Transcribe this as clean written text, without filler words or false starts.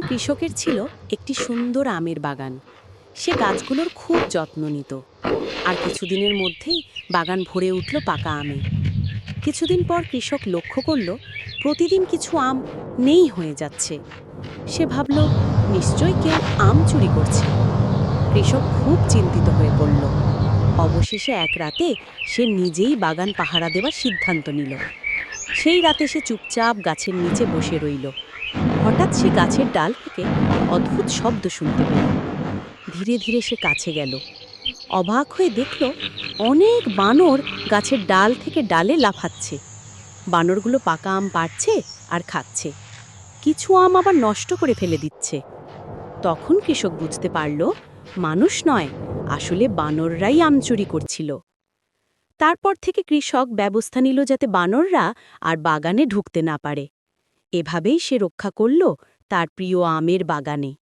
কৃষকের ছিল একটি সুন্দর আমের বাগান। সে গাছগুলোর খুব যত্ন নিত। আর কিছুদিনের মধ্যেই বাগান ভরে উঠল পাকা আমে। কিছুদিন পর কৃষক লক্ষ্য করল প্রতিদিন কিছু আম নেই হয়ে যাচ্ছে। সে ভাবল নিশ্চয়ই কেউ আম চুরি করছে। কৃষক খুব চিন্তিত হয়ে পড়ল। অবশেষে এক রাতে সে নিজেই বাগান পাহারা দেওয়ার সিদ্ধান্ত নিল। সেই রাতে সে চুপচাপ গাছের নিচে বসে রইল। হঠাৎ সে গাছের ডাল থেকে অদ্ভুত শব্দ শুনতে পেল। ধীরে ধীরে সে কাছে গেল। অবাক হয়ে দেখল অনেক বানর গাছের ডাল থেকে ডালে লাফাচ্ছে। বানরগুলো পাকা আম পাড়ছে আর খাচ্ছে। কিছু আম আবার নষ্ট করে ফেলে দিচ্ছে। তখন কৃষক বুঝতে পারল মানুষ নয়, আসলে বানররাই আম চুরি করছিল। তারপর থেকে কৃষক ব্যবস্থা নিল যাতে বানররা আর বাগানে ঢুকতে না পারে। এভাবেই সে রক্ষা করল তার প্রিয় আমের বাগানে।